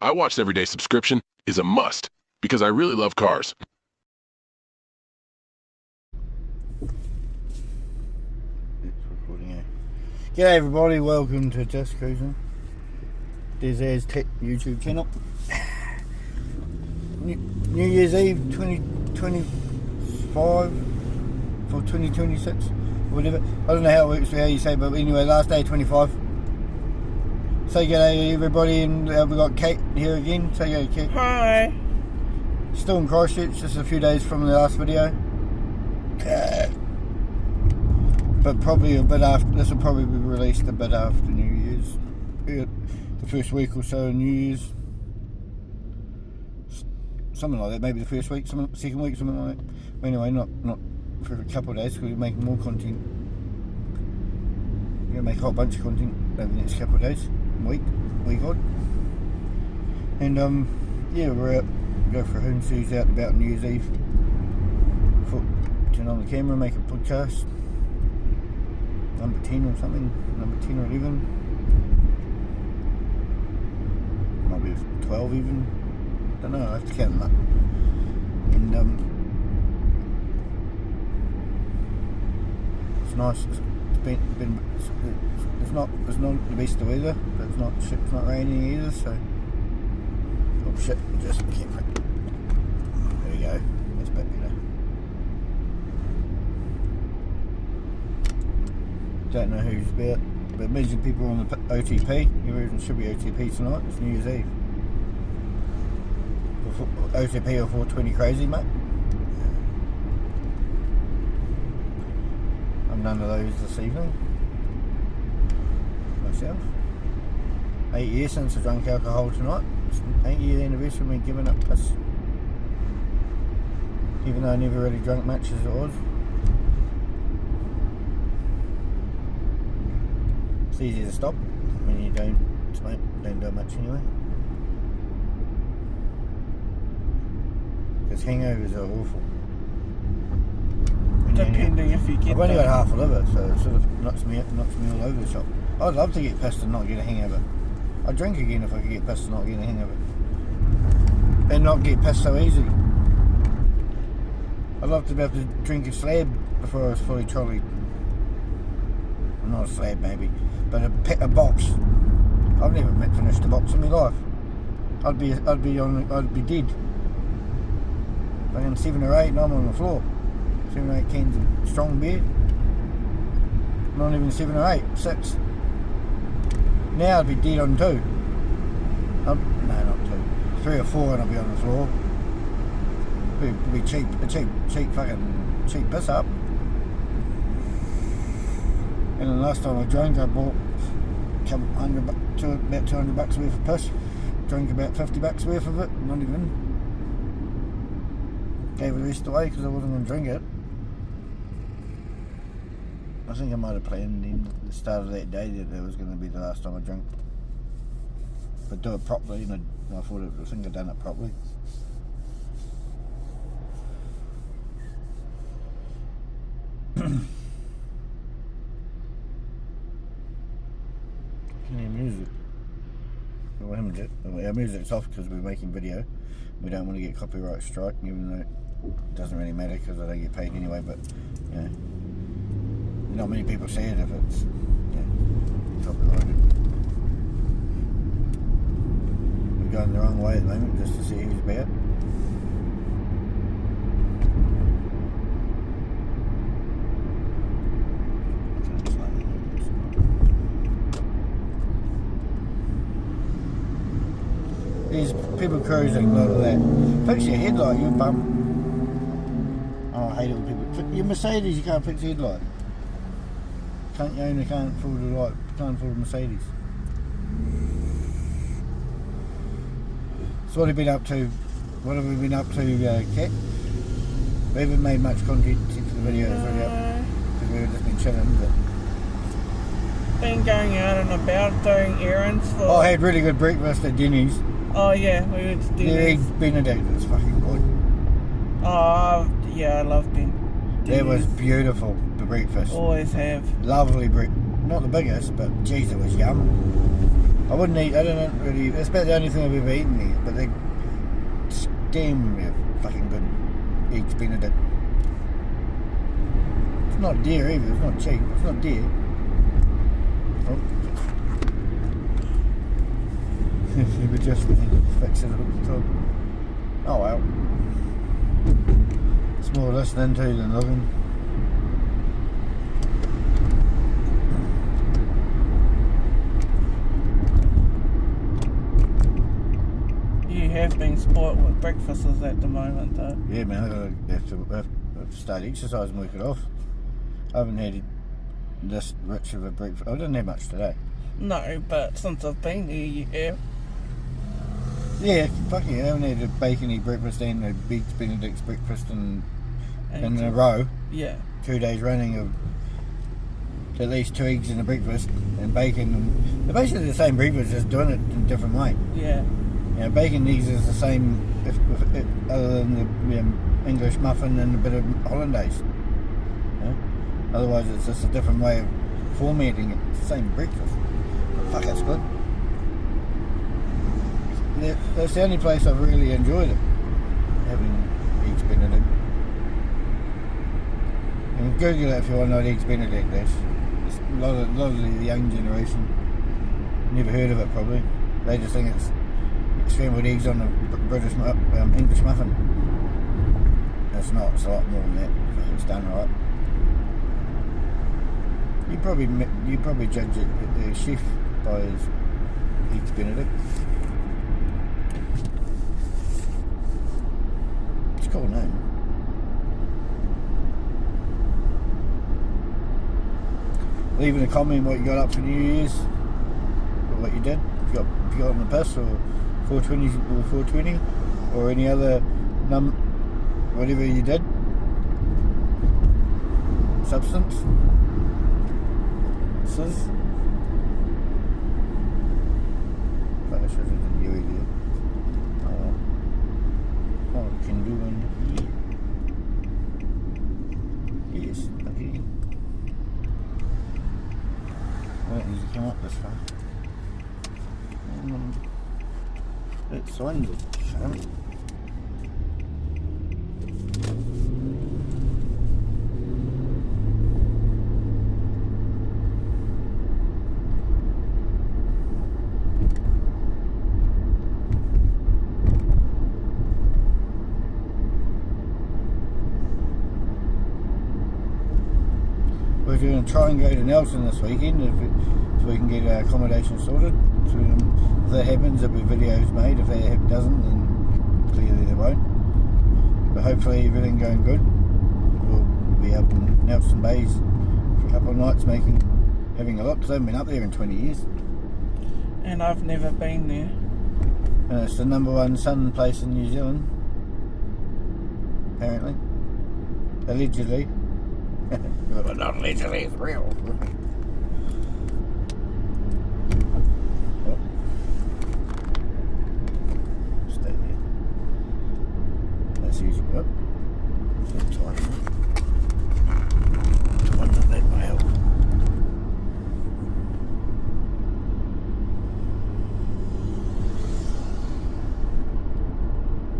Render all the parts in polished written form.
iWatch's everyday subscription is a must because I really love cars. G'day everybody, welcome to Just Cruising. There's Tech YouTube channel. New Year's Eve 2025 for 2026, whatever. I don't know how it works, how you say, but anyway, last day 25. Say g'day everybody, and we've got Kate here again. Say g'day, Kate. Hi. Still in Christchurch, just a few days from the last video. But probably a bit after, this will probably be released a bit after New Year's. The first week or so of New Year's. Something like that, maybe the first week, second week, something like that. But anyway, not for a couple of days, because we're making more content. We're going to make a whole bunch of content over the next couple of days, week odd. And yeah, we're out, go for a hoonsies out about New Year's Eve. Turn on the camera, make a podcast. Number 10 or something, number 10 or 11. Might be 12 even. Don't know, I have to count them up. And it's nice. It's not the best of weather, but it's not raining either. So, oh shit, just camera. There we go. That's a bit better. Don't know who's about, but millions of people on the OTP. Everyone should be OTP tonight. It's New Year's Eve. OTP or 420 crazy, mate. I'm none of those this evening. Myself. 8 years since I drank alcohol tonight. It's an 8-year anniversary of me giving up piss. Even though I never really drank much as it was. It's easy to stop when you don't smoke, don't do much anyway. Because hangovers are awful. Depending if you get I've only got half a liver, so it sort of knocks me all over the shop. I'd love to get pissed and not get a hangover. I'd drink again if I could get pissed and not get a hangover. And not get pissed so easy. I'd love to be able to drink a slab before I was fully trolleyed. Not a slab maybe, but a box. I've never finished a box in my life. I'd be dead. Fucking 7 or 8 and I'm on the floor. 7 or 8 cans of strong beer. Not even 7 or 8, 6. Now I'd be dead on 2. No, not 2. 3 or 4 and I'd be on the floor. It'd be cheap piss up. And the last time I drank, I bought about $200 worth of piss. Drank about $50 worth of it, not even. Gave the rest away because I wasn't going to drink it. I think I might have planned in the start of that day that was going to be the last time I drank. But do it properly, and I think I'd done it properly. Music. Our music's off because we're making video. We don't want to get copyright strike, even though it doesn't really matter because I don't get paid anyway. But you know, not many people see it if it's copyrighted. We're going the wrong way at the moment just to see who's about. There's people cruising, a lot of that. Fix your headlight, you bum. Oh, I hate it when people. Your Mercedes, you can't fix your headlight. You can't afford the light. Can't afford a Mercedes. So what have you been up to? What have we been up to, Kat? We haven't made much content since the video is already up. Because we've just been chilling, but. Been going out and about doing errands for. I had really good breakfast at Denny's. Oh yeah, we went to Denny's. The Eggs Benedict was fucking good. Oh yeah, I love Denny's. It was beautiful, the breakfast. Always have. Lovely breakfast. Not the biggest, but geez, it was yum. I wouldn't eat. I don't really. That's about the only thing I've ever eaten there. But they damn fucking good eggs Benedict. It's not dear either. It's not cheap. It's not dear. Oh. You would just fix it at the top. Oh well. It's more listening to than looking. You have been spoilt with breakfasts at the moment, though. Yeah, man, I have to start exercising, work it off. I haven't had this rich of a breakfast. I didn't have much today. No, but since I've been here, you have. Yeah, fuck yeah, I haven't had a bacony breakfast and a Beats Benedict's breakfast in a row. Yeah. 2 days running of at least 2 eggs and a breakfast and bacon. And they're basically the same breakfast, just doing it in a different way. Yeah. You know, bacon and eggs is the same, other than the English muffin and a bit of hollandaise. You know? Otherwise, it's just a different way of formatting it. It's the same breakfast. But fuck, that's good. That's the only place I've really enjoyed it, having eggs Benedict. And Google it if you want to know what eggs Benedict is. It's a lot of the young generation never heard of it probably. They just think it's scrambled eggs on a British English muffin. It's not. It's a lot more than that if it's done right. You probably judge it, the chef by his eggs Benedict. It's a cool name. Leave in a comment what you got up for New Year's, or what you did. If you got on the piss, or 420 or 420, or any other whatever you did. Substance. Sis. But I should have done you idea. Oh, I can do one here. Yes, okay. I don't need to come up this far. It's Swansea. We're going to try and go to Nelson this weekend if we can get our accommodation sorted. So if that happens, there'll be videos made. If that doesn't, then clearly there won't. But hopefully everything going good. We'll be up in Nelson Bays for a couple of nights having a look, because I haven't been up there in 20 years. And I've never been there. And it's the #1 sun place in New Zealand. Apparently. Allegedly. But not allegedly, it's real. Oh. Stay there. That's easy. Oh. That's time. Time's not that way out.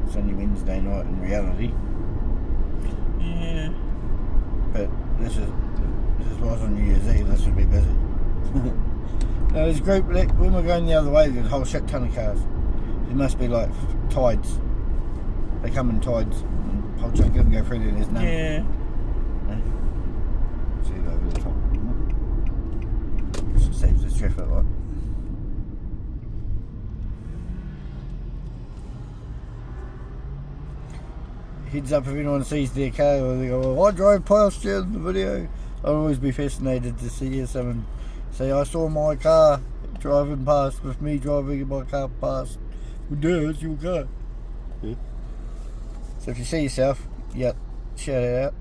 It's only Wednesday night in reality. Yeah. But this wasn't New Year's Eve, this would be busy. Now there's a group, when we're going the other way, there's a whole shit ton of cars. It must be like tides. They come in tides. And whole chunk of them go through there, there's none. Yeah. See it over the top. Just saves the traffic light. Heads up if anyone sees their car, or they go, well, I drove past you in the video. I'll always be fascinated to see someone say, I saw my car driving past, with me driving my car past. Well, duh, it's your car. Yeah. So if you see yourself, yeah, shout it out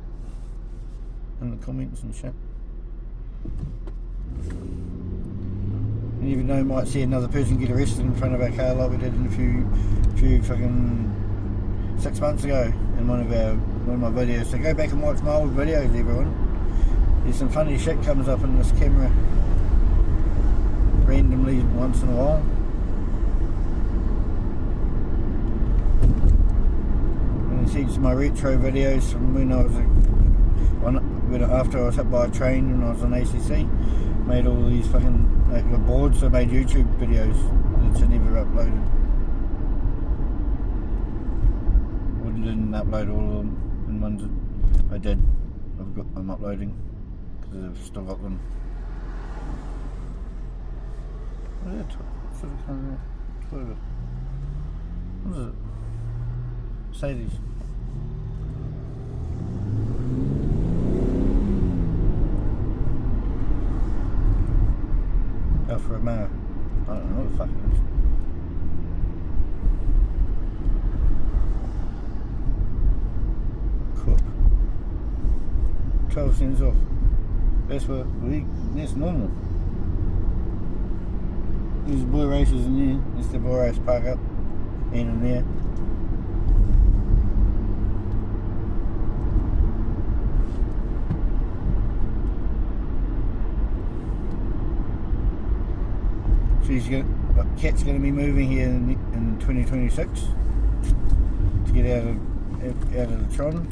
in the comments and shit. And even though you might see another person get arrested in front of our car like we did in a few fucking 6 months ago in one of my videos. So go back and watch my old videos, everyone. There's some funny shit comes up in this camera randomly once in a while. And you see some of my retro videos from when I was after I was hit by a train when I was on ACC. Made all these fucking boards, so I made YouTube videos that I never uploaded. Didn't upload all of them, and ones that I did, I'm uploading because I've still got them. What is it? What is it? Mercedes. Alfa Romeo. I don't know what the fuck it is. Cup. 12 cents off. That's normal. There's boy races in there. It's the boy race park up. In there. Kat's going to be moving here in 2026 to get out of the Tron.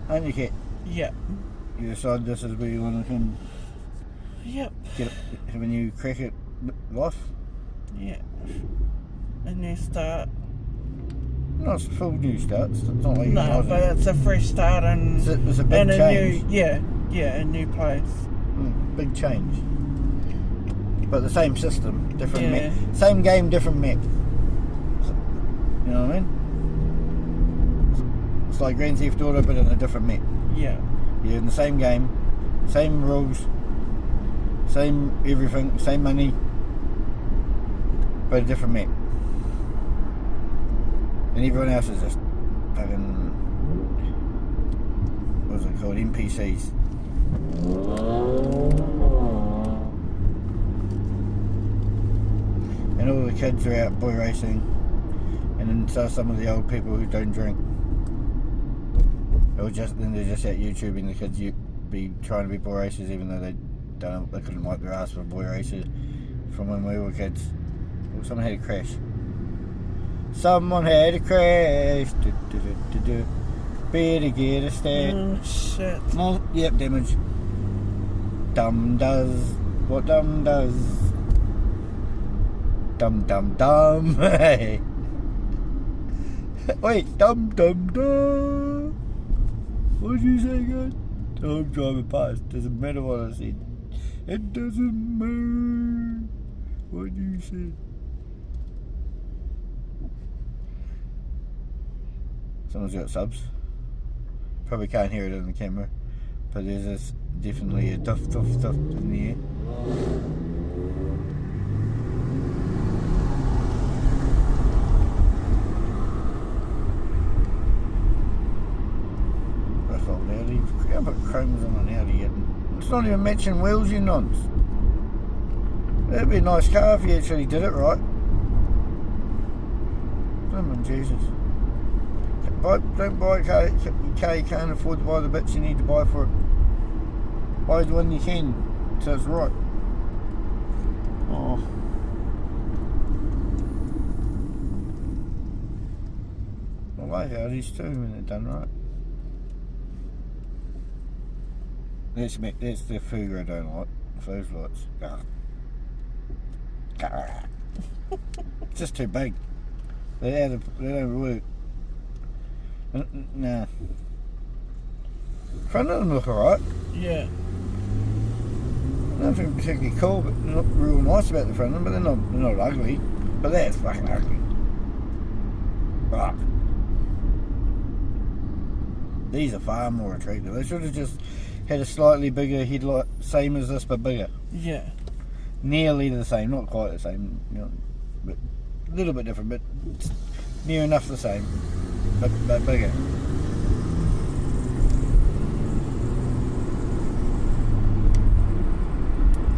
Aren't you, Kat? Yep. You decide this is where you want to come. Yep. Have a new crack at life? Yeah. A new start. No, it's a full new start. It's not like No, but it's a fresh start and it's a big change. A new place. Big change. But the same system, different Yeah. map. Same game, different map. You know what I mean? It's like Grand Theft Auto, but in a different map. Yeah. You're in the same game, same rules, same everything, same money, but a different map. And everyone else is just fucking, what's it called, NPCs. And all the kids are out boy racing, and then so some of the old people who don't drink. Or then they're just out YouTubing the kids be trying to be boy racers, even though they couldn't wipe their ass for boy racers from when we were kids. Well, someone had a crash. Someone had a crash. Better get a stat. Oh shit. No, yep, damage. Dumb does what dumb does. Dumb dumb dumb. Hey. Wait, dumb dumb dumb. What did you say, guys? Oh, I'm driving past. Doesn't matter what I said. It doesn't matter what you said. Someone's got subs. Probably can't hear it on the camera, but there's definitely a duff in the air. Rough old Audi. How about chromes on an Audi yet? It's not even matching wheels, you nonce. That'd be a nice car if you actually did it right. Blimmin' Jesus. Don't buy a car you can't afford to buy the bits you need to buy for it. Buy the one you can, so it's right. Oh. I like Audis too when they're done right. That's the figure I don't like. Those lights. It's just too big. They don't work. Nah. Front of them look alright. Yeah. Nothing particularly cool, but not real nice about the front of them, but they're not ugly. But that's fucking ugly. Fuck. These are far more attractive. They should have just had a slightly bigger headlight, same as this but bigger. Yeah. Nearly the same, not quite the same, you know, but a little bit different, but near enough the same, but bigger.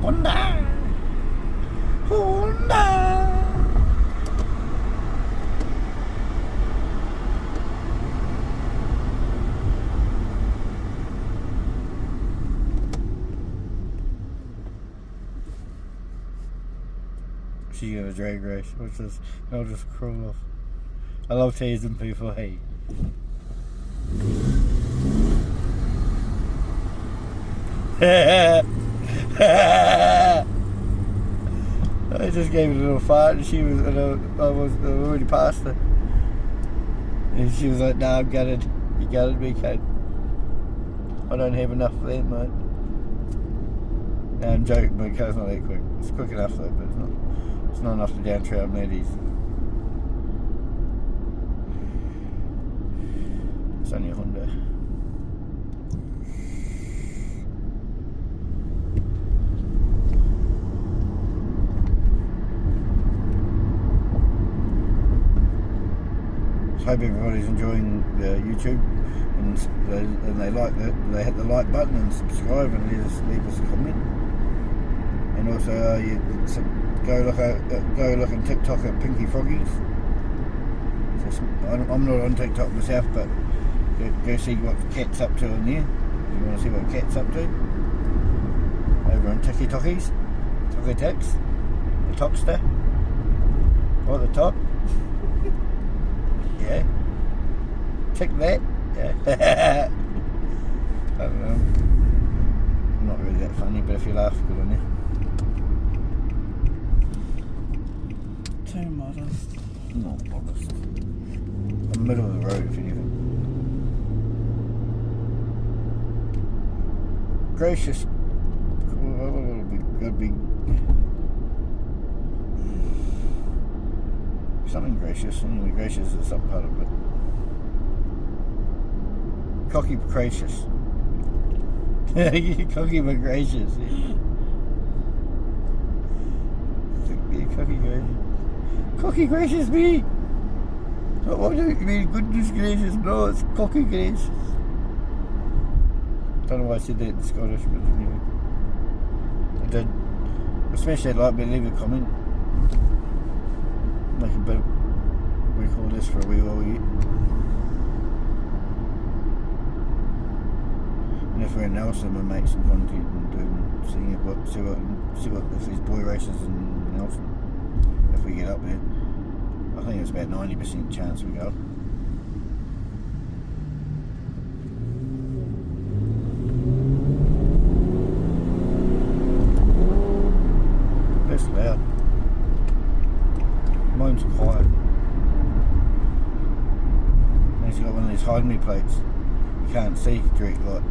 Honda! Honda! beginning of a drag race, which is, I'll just crawl off. I love teasing people, hey. I just gave it a little fart and she was, and I was already past her. And she was like, nah, I'm gutted. You gutted me, kid. I don't have enough for that, mate. No, I'm joking, my car's not that quick. It's quick enough though, but it's not enough to down trail Maddies. It's only a Honda. Hope everybody's enjoying the YouTube and they like that. They hit the like button and subscribe and leave us a comment. And also go look on TikTok at Pinky Froggies. So I'm not on TikTok myself, but go see what Cat's up to in there. If you want to see what Cat's up to, over on Tiki Tokis, Toki Tix, the Topster, or the top. Yeah. Tick that. Yeah. I don't know. I'm not really that funny, but if you laugh, good on you. Too modest. Not modest. I'm middle of the road, if anything. Gracious. Gotta be something gracious. Anyway, gracious is some part of it. Cocky but gracious. Cocky but gracious. Yeah, cocky gracious. Cocky gracious me. What do you mean goodness gracious? No, it's cocky gracious. Don't know why I said that in Scottish, but anyway. I did. Smash that like button, leave a comment. Make a bit of record this for a wee while yet. And if we're in Nelson, we'll make some content and see what if there's boy races in Nelson. If we get up there, I think it's about 90% chance we go. That's loud. Mine's quiet. He's got one of these hide me plates. You can't see direct light.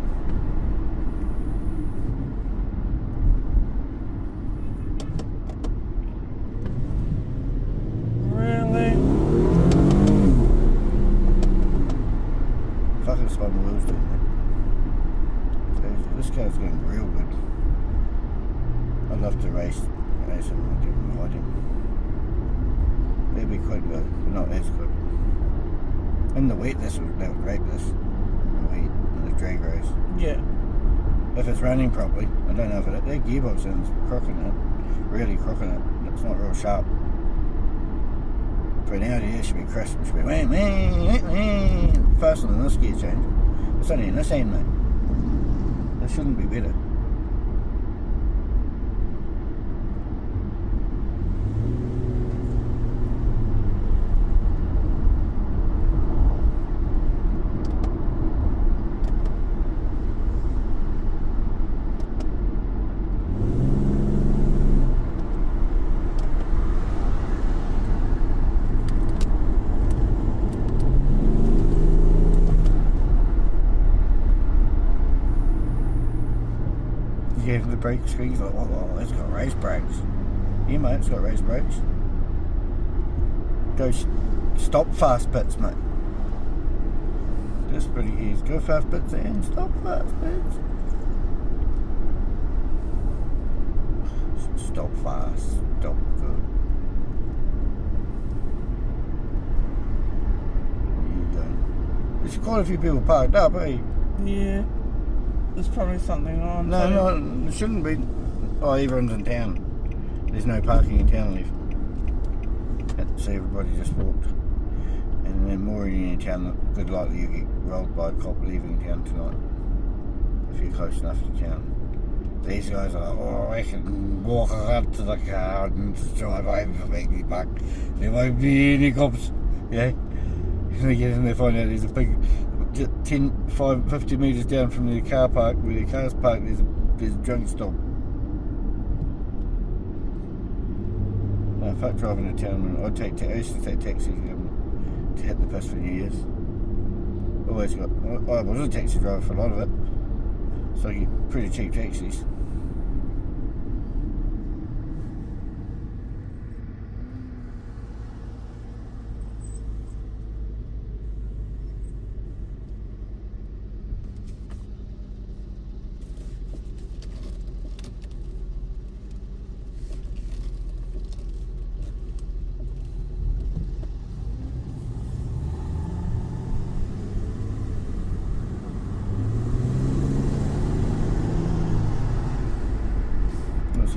Really? Fucking spun the wheels doing that. This car's going real good. I'd love to race him and give him a hide him. They'd be quick though, but not as quick. In the wet, that would rape this. In the wet, in the drag race. Yeah. If it's running properly, I don't know if that gearbox sounds crooking it, really crooking it. It's not real sharp. For an Audi, it should be crisp. It should be faster than this gear change. It's only in this end, mate. It shouldn't be better. You gave the brake screen, he's like, oh, it's got race brakes. Yeah, mate, it's got race brakes. Go stop fast bits, mate. That's pretty easy. Go fast bits and stop fast bits. Stop fast, stop good. There you go. There's quite a few people parked up, eh? Yeah. There's probably something on. No, it shouldn't be. Oh, everyone's in town. There's no parking in town left. Had to see everybody just walked. And then more in town, good likely you get rolled by a cop leaving town tonight. If you're close enough to town. These guys are like, oh, I can walk around to the car and just drive home for me back. There won't be any cops. Yeah. And they get in there, find out there's a big 50 metres down from the car park where the car's parked, there's a drunk stop. No, fuck driving to town. I used to take taxis to hit the piss for New Year's. Always got. I was a taxi driver for a lot of it, so I get pretty cheap taxis.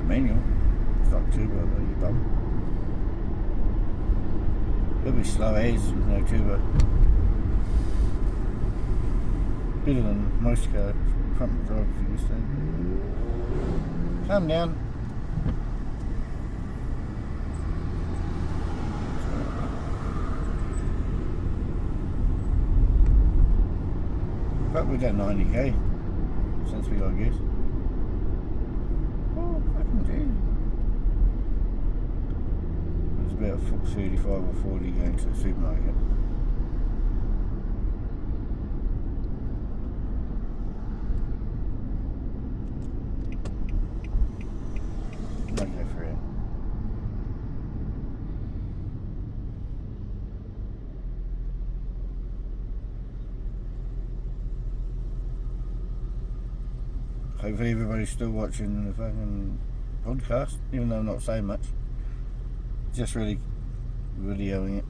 Manual. It's not too bad, you bum. It'll be slow as no turbo. Better than most car front drivers used to. Calm down. But we've done 90k since we got gas. It's about 35 or 40 going to the supermarket. Might go for it. Hopefully everybody's still watching the fucking podcast, even though I'm not saying much. Just really videoing it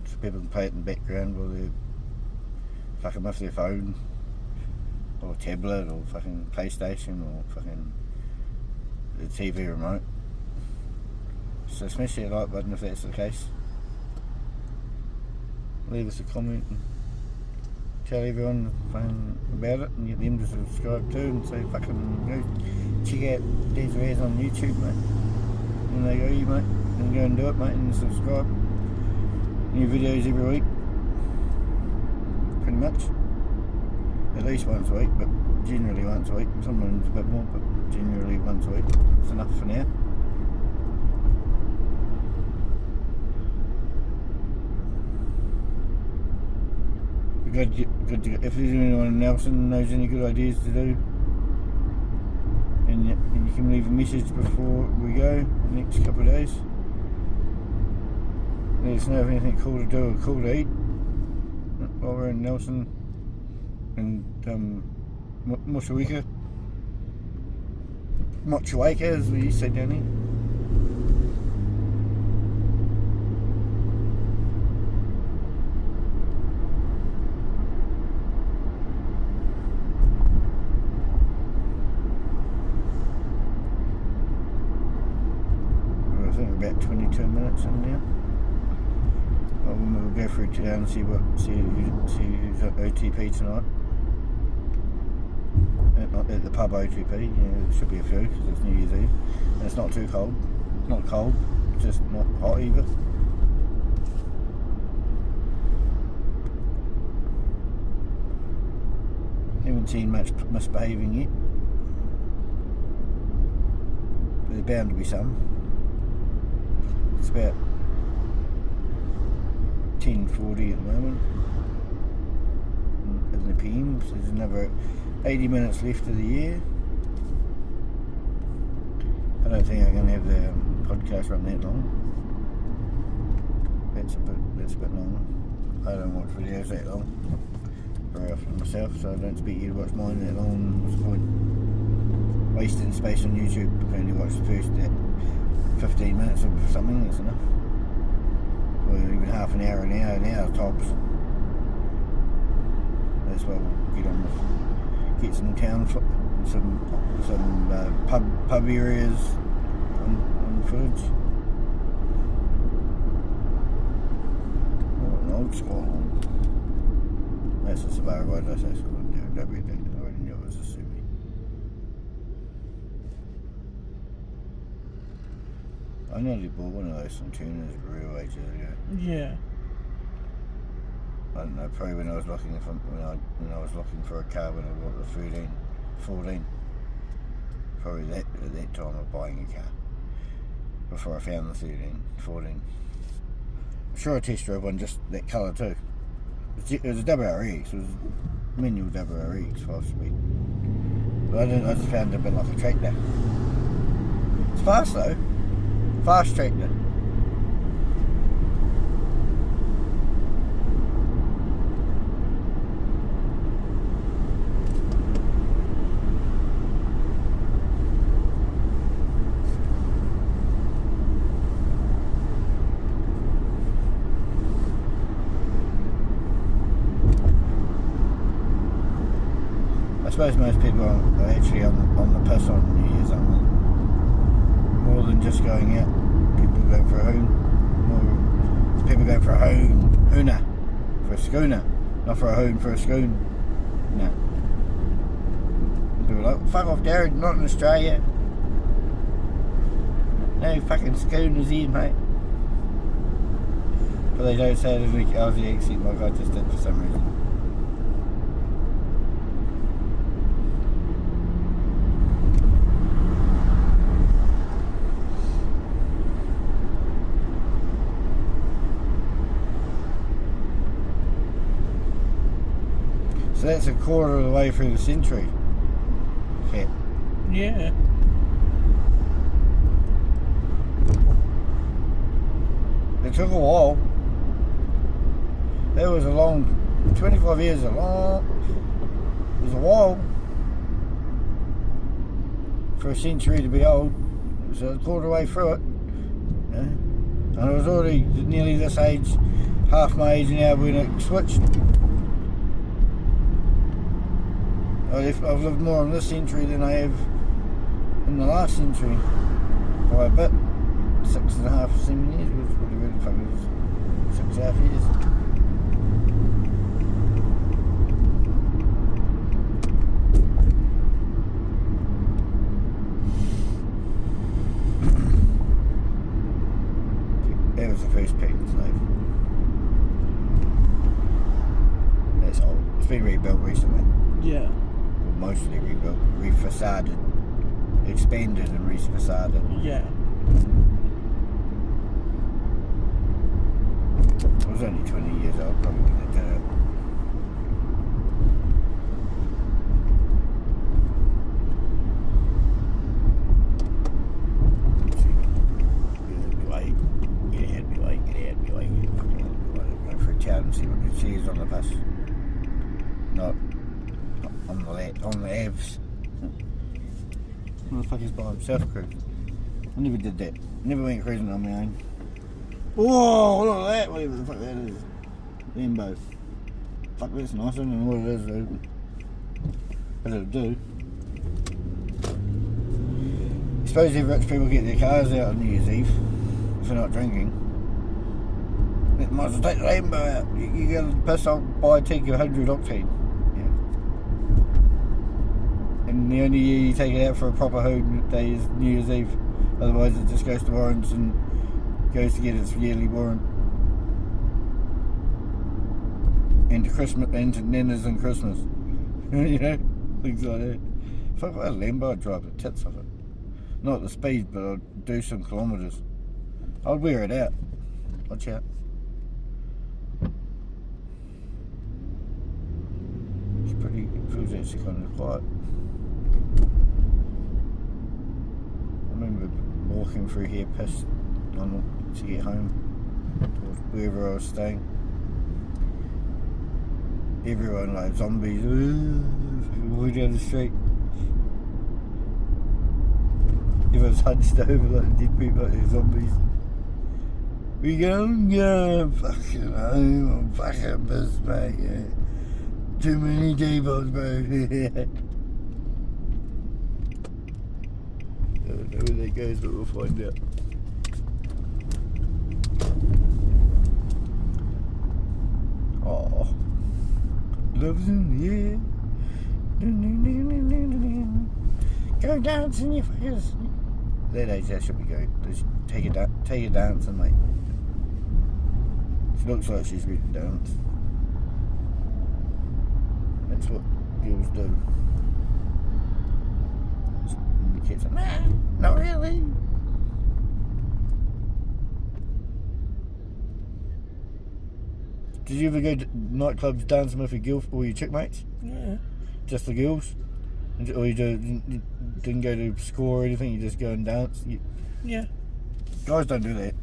so people can play it in the background while they're fucking with their phone or tablet or fucking PlayStation or fucking the TV remote. So smash that like button if that's the case. Leave us a comment and tell everyone about it and get them to subscribe too and say fucking go check out Des Rares on YouTube, mate. And they go, you mate, and go and do it, mate, and subscribe. New videos every week. Pretty much. At least once a week, but generally once a week. Sometimes a bit more, but generally once a week. It's enough for now. Good to go. If there's anyone else that knows any good ideas to do, and you can leave a message before we go the next couple of days. Let us know if anything cool to do or cool to eat while we're in Nelson and Motueka, as we used to say down here. About 22 minutes in now. We'll go through town and see who's at OTP tonight. At the pub OTP, yeah, there should be a few because it's New Year's Eve and it's not too cold. It's not cold, just not hot either. Haven't seen much misbehaving yet. There's bound to be some. It's about 10:40 at the moment in the PM, so there's another 80 minutes left of the year. I don't think I'm going to have the podcast run that long. That's a bit long. I don't watch videos that long very often myself, so I don't expect you to watch mine that long. What's the point? Wasting space on YouTube. You can only watch the first 15 minutes of something, that's enough. Or even half an hour tops. That's why we'll get on with, get some town, some pub areas on footage. Oh, an old school. That's a Subaru, what did I say? So don't be thinking, I already knew it was a Subaru. I nearly bought one of those from Tunas real ages ago. Yeah. I don't know, probably when I was looking for a car when I bought the 14. Probably at that time of buying a car. Before I found the 14. I'm sure I test drove one just that colour too. It was a WRX, it was a manual WRX 5-speed. But I just found it a bit like a tractor. It's fast though. Fast tractor. I suppose most people are actually on the piss on New Year's, aren't they? More than just going out. People go for a hoon. More people go for a hooner. For a schooner. Not for a hoon, for a schoon. No. People are like, fuck off Darren, not in Australia. No fucking schooners here, mate. But they don't say it in an Aussie accent like I just did for some reason. So that's a quarter of the way through the century. Fat. Yeah. It took a while. That was a long, 25 years it was a while for a century to be old. It was a quarter way through it. Yeah. And I was already nearly this age, half my age now when it switched. I've lived more in this century than I have in the last century by a bit. 6.5, 7 years, which would have been fucking 6.5 years. That was the first patent slave. That's old. It's been rebuilt recently. Yeah. Mostly rebuilt, refacaded, expanded and refacaded. Yeah. I was only 20 years old probably when I did it. Get out of my way. Go for a chat and see what she is on the bus. Not on the Avs. Who the fuck is by himself cruise? I never did that. Never went cruising on my own. Whoa, look at that, whatever the fuck that is. Lambo. Fuck, that's nicer than what it is though. But it'll do. I suppose if rich people get their cars out on New Year's Eve, if they're not drinking, they might as well take the Lambo out. You get a piss off, buy a tank of 100 octane. And the only year you take it out for a proper hood day is New Year's Eve. Otherwise it just goes to warrants and goes to get its yearly warrant. Into Christmas, into Ninas and Christmas. You know? Things like that. If I got a Lambo, I'd drive the tits off it. Not the speed, but I'd do some kilometres. I'd wear it out. Watch out. It's pretty, it feels actually kind of quiet. I remember walking through here pissed to get home to wherever I was staying. Everyone like zombies walking down the street. Everyone's hunched over like dead people, like they're zombies. We go fucking home, I'm fucking pissed, mate. Yeah. Too many tables, bro. I don't know where that goes, but we'll find out. Oh, love's in the air. Go dance in your face. That age, that should be going. take her dancing, mate. She looks like she's ready to dance. That's what girls do. And the kids are, nah, not really. Did you ever go to nightclubs dancing with your girl or your chick mates? Yeah. Just the girls? Or you didn't go to school or anything, you just go and dance? Yeah. Guys don't do that.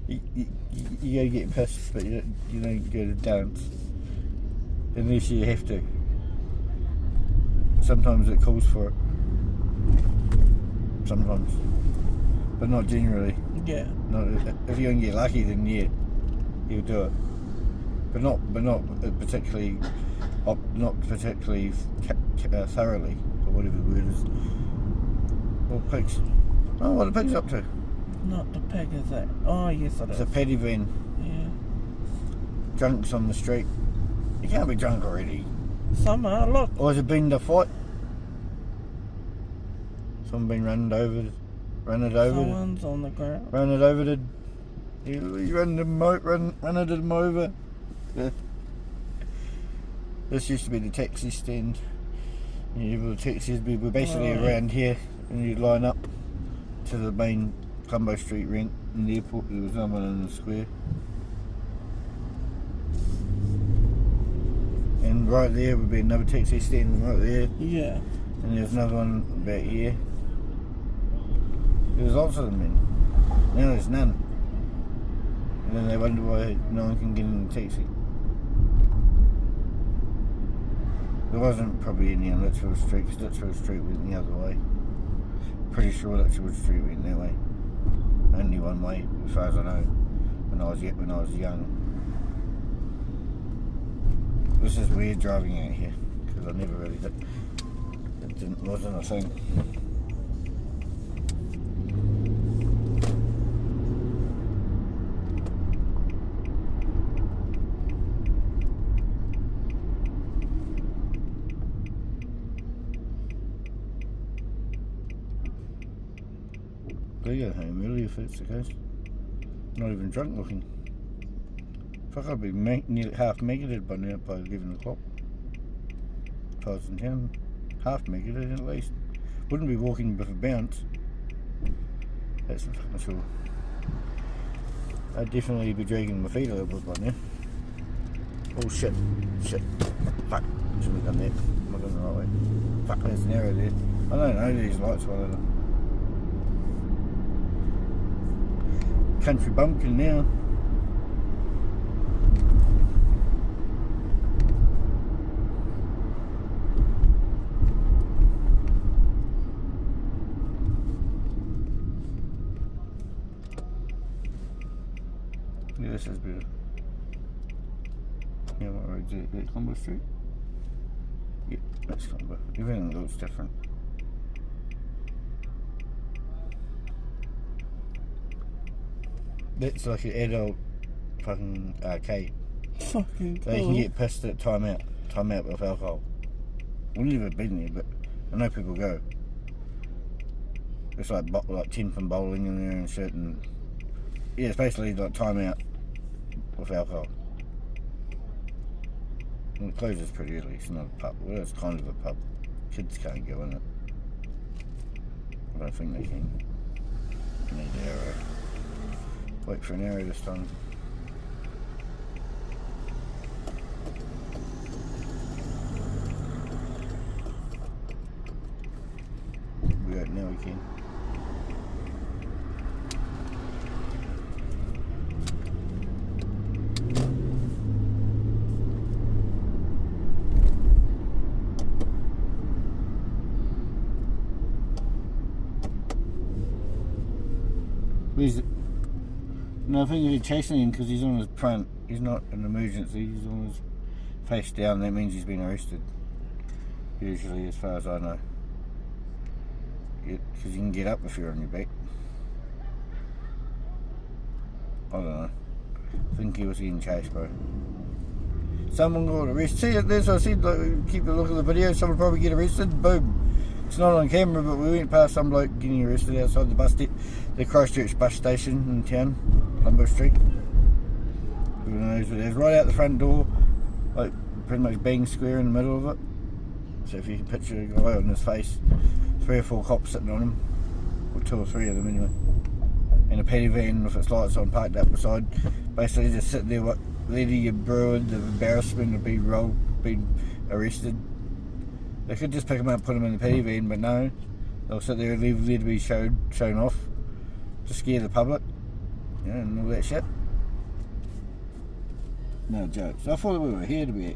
you go get pissed, but you don't go to dance. Unless you have to. Sometimes it calls for it. Sometimes. But not generally. Yeah. Not, if you don't get lucky, then yeah, you'll do it. But not particularly, thoroughly, or whatever the word is. Well, pigs. Oh, what are the pigs up to? Not the pig, is that? Oh, yes, it It's is. a paddy van. Yeah. Drunks on the street. You can't be drunk already. Some are. Look. Or has it been the fight? Someone been run it over. Someone's on the ground. Run it over to. You run them over. Yeah. This used to be the taxi stand. The taxis would be basically around here, and you'd line up to the main Colombo Street rent in the airport. There was another one in the square. And right there would be another taxi stand right there. Yeah. And there's another one about here. There was lots of them then. Now there's none. And then they wonder why no one can get in the taxi. There wasn't probably any on Litchfield Street, because Litchfield Street went the other way. Pretty sure Litchfield Street went that way. Only one way, as far as I know, when I was young. This is weird driving out here, because I never really did. It wasn't a thing. They go home early if that's the case. Not even drunk looking. Fuck, I'd be nearly half megated by now by 11 o'clock. If I was in town, half megated at least. Wouldn't be walking with a bounce. That's for fucking sure. I'd definitely be dragging my feet a little bit by now. Oh shit. Fuck. Shouldn't have done that. I'm not going the right way. Fuck, there's an arrow there. I don't know these lights, what are they? Country bumpkin now. Yeah, this is better. Yeah, what road's it? Is it Colombo Street? Yeah, that's Colombo. Everything looks different. That's like an adult fucking arcade. Fucking So you cool. can get pissed at time out with alcohol. We've never been there, but I know people go. It's like 10 from bowling in there and shit, and yeah, it's basically like time out with alcohol. And it closes pretty early. It's not a pub. Well, it's kind of a pub. Kids can't go in it. I don't think they can. Need the arrow. Wait for an arrow this time. We got now we can. Where's it? No, I think they're chasing him because he's on his front. He's not an emergency. He's on his face down. That means he's been arrested. Usually, as far as I know. Because you can get up if you're on your back. I don't know. I think he was getting chased, bro. Someone got arrested. See, that's what I said. Like, keep a look at the video. Someone probably get arrested. Boom. It's not on camera, but we went past some bloke getting arrested outside the Christchurch bus station in town, Lumber Street. Everyone knows what it is. Right out the front door, like pretty much bang square in the middle of it. So if you can picture a guy on his face, 3 or 4 cops sitting on him, or 2 or 3 of them anyway, and a paddy van with its lights on parked up beside, basically just sitting there letting you brew the embarrassment of being arrested. They could just pick him up, put him in the paddy van, but no, they'll sit there and leave there to be shown off to scare the public, you know, and all that shit. No jokes. I thought we were here to be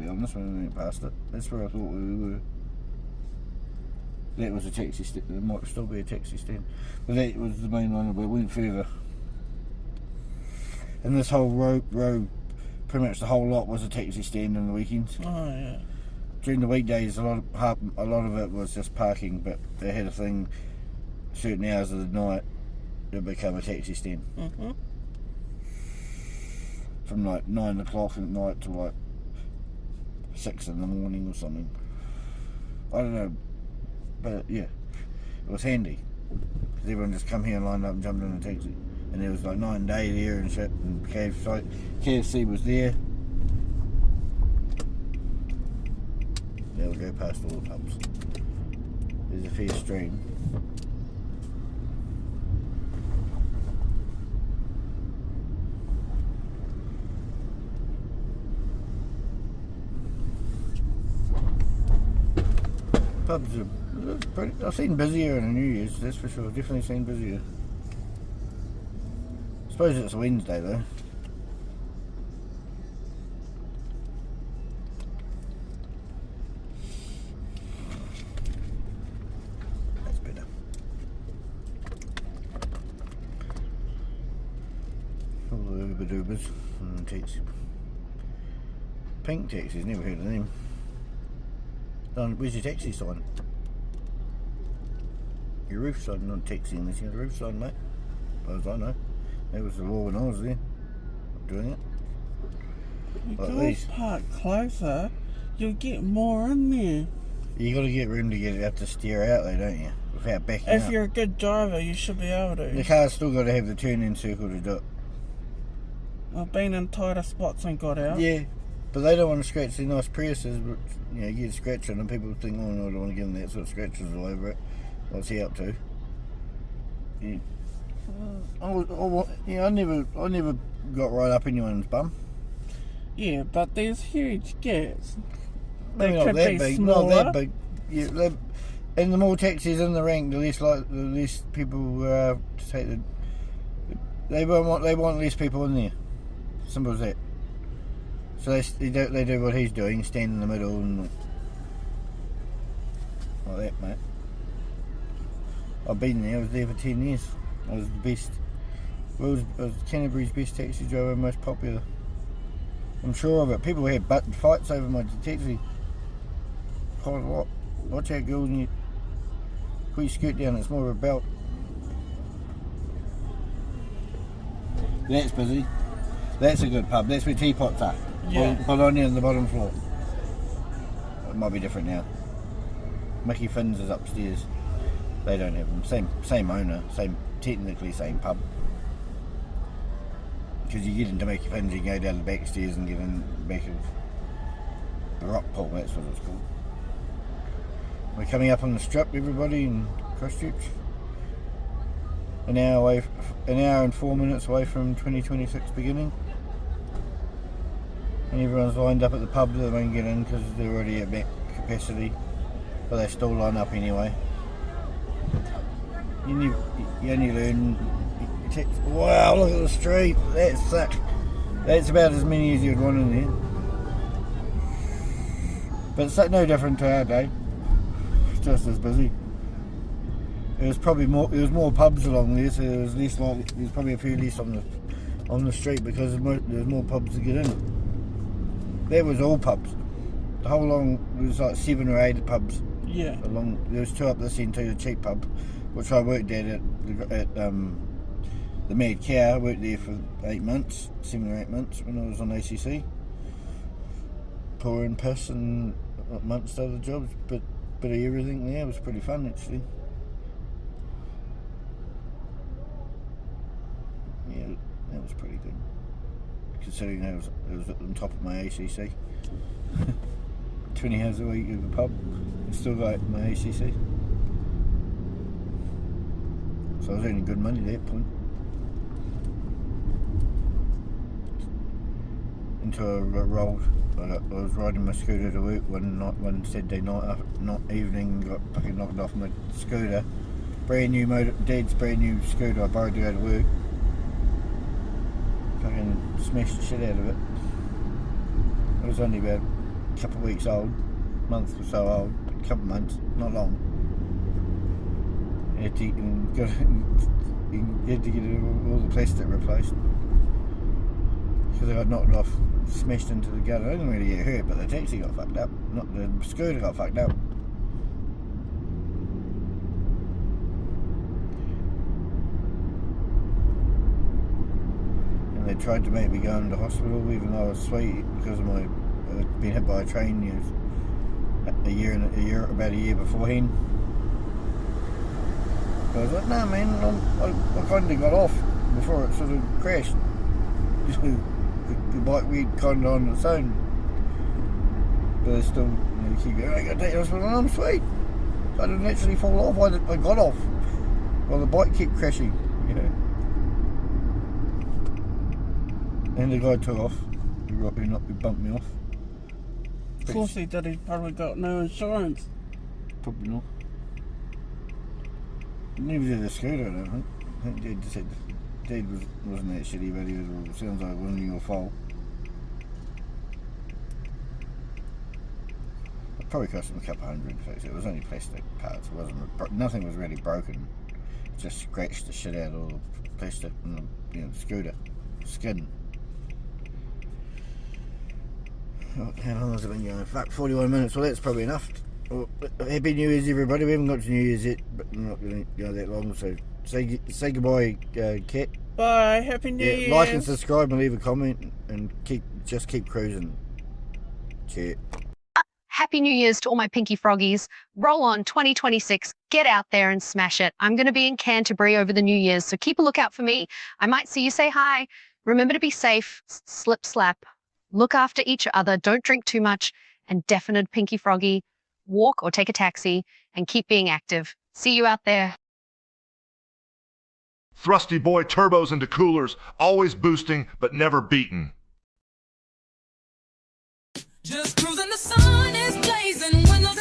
honest when we went past it. That's where I thought we were. That was a taxi stand. There might still be a taxi stand, but that was the main one. We went further, and this whole road, pretty much the whole lot was a taxi stand on the weekends. Oh yeah. During the weekdays, a lot of it was just parking, but they had a thing. Certain hours of the night, it became a taxi stand. Mhm. From like 9 o'clock at night to like 6 in the morning or something. I don't know, but yeah, it was handy because everyone just come here and lined up and jumped in a taxi, and there was like 9 Day there and shit, and KFC was there. They'll go past all the pubs. There's a fair stream. Pubs are pretty, I've seen busier on New Year's, that's for sure. Definitely seen busier. I suppose it's a Wednesday though. That's better. All the Uber Doobers and taxi. Pink taxis, never heard of them. Where's your taxi sign? Your roof sign, not taxi unless you have a roof sign, mate. As I know. That was the law when I was there. Doing it. You Like go these. park closer, you'll get more in there. You got to get room to get out to steer out though, don't you? Without backing If up. you're a good driver, you should be able The to. car's still got to have the turn-in circle to do it. I've been in tighter spots and got out. Yeah. But they don't want to scratch their nice Priuses, but you know, you get a scratch on them, people think, oh no, I don't want to give them that sort of scratches all over it. What's he up to? Yeah. I never got right up anyone's bum. Yeah, but there's huge gaps. Maybe They not could that be big, smaller. not that big. Yeah, and the more taxis in the rank, the less people to take the. They want less people in there. Simple as that. So they do what he's doing, stand in the middle and like that, mate. I've been there. I was there for 10 years. I was the best. I was Canterbury's best taxi driver, most popular. I'm sure of it. People had button fights over my taxi. Quite a lot. Watch out, girls, and you put your skirt down. It's more of a belt. That's busy. That's a good pub. That's where teapots are. Yeah. Bologna on the bottom floor. It might be different now. Mickey Finn's is upstairs. They don't have them. Same owner. Technically same pub. Because you get into Mickey Finn's, you go down the back stairs and get in the back of the rock pool. That's what it's called. We're coming up on the strip, everybody, in Christchurch. An hour and 4 minutes away from 2026 beginning. And everyone's lined up at the pub. They won't get in because they're already at back capacity, but they still line up anyway. You only learn. Wow, look at the street. That's sick. That's about as many as you'd want in there. But it's no different to our day. It's just as busy. There was probably more. There was more pubs along there, so there was less like. There's probably a few less on the street because there's more pubs to get in. That was all pubs. The whole long, there was like 7 or 8 pubs. Yeah. There was 2 up this end too, the cheap pub, which I worked at the Mad Cow. I worked there for 8 months, 7 or 8 months when I was on ACC. Pouring piss and amongst other jobs, but bit of everything there. It was pretty fun actually. Yeah, that was pretty good. Considering it was at the top of my ACC. 20 hours a week at the pub, and still got my ACC. So I was earning good money at that point. Until I got rolled. I was riding my scooter to work one Saturday night, evening, got fucking knocked off my scooter. Brand new motor, Dad's brand new scooter I borrowed to go to work. Fucking smashed the shit out of it. It was only about a couple of weeks old, month or so old, a couple of months, not long. Had to get all the plastic replaced. Because I got knocked off, smashed into the gutter. I didn't really get hurt, but the taxi got fucked up. Not the scooter got fucked up. And they tried to make me go into hospital, even though I was sweet because of my being hit by a train. About a year beforehand. I was like, no man, I kind of got off before it sort of crashed. The bike went kind of on its own. But they still keep going, I got to take you to hospital, and I'm sweet. So I didn't actually fall off, I got off. Well, the bike kept crashing, you know. And the guy took off, he bumped me off. Of course he did, he's probably got no insurance. Probably not. Neither did the scooter, I don't think. I think Dad just said Dad wasn't that shitty, but he was, well, it sounds like it wasn't your fault. It probably cost him a couple hundred to fix it. It was only plastic parts. It wasn't. Nothing was really broken. It just scratched the shit out of all the plastic and the scooter skin. Oh, how long has it been going? Fuck, 41 minutes. Well, that's probably enough. Well, Happy New Year's, everybody. We haven't got to New Year's yet, but I'm not going to go that long. So say goodbye, Kat. Bye, Happy New Year. Like and subscribe and leave a comment, and keep cruising. Cheers. Happy New Year's to all my Pinky Froggies. Roll on 2026. Get out there and smash it. I'm going to be in Canterbury over the New Year's, so keep a lookout for me. I might see you say hi. Remember to be safe. Slip, slap. Look after each other. Don't drink too much. And definite Pinky Froggy. Walk or take a taxi and keep being active. See you out there. Thrusty boy turbos into coolers, always boosting but never beaten. Just cruising, the sun is blazing, windows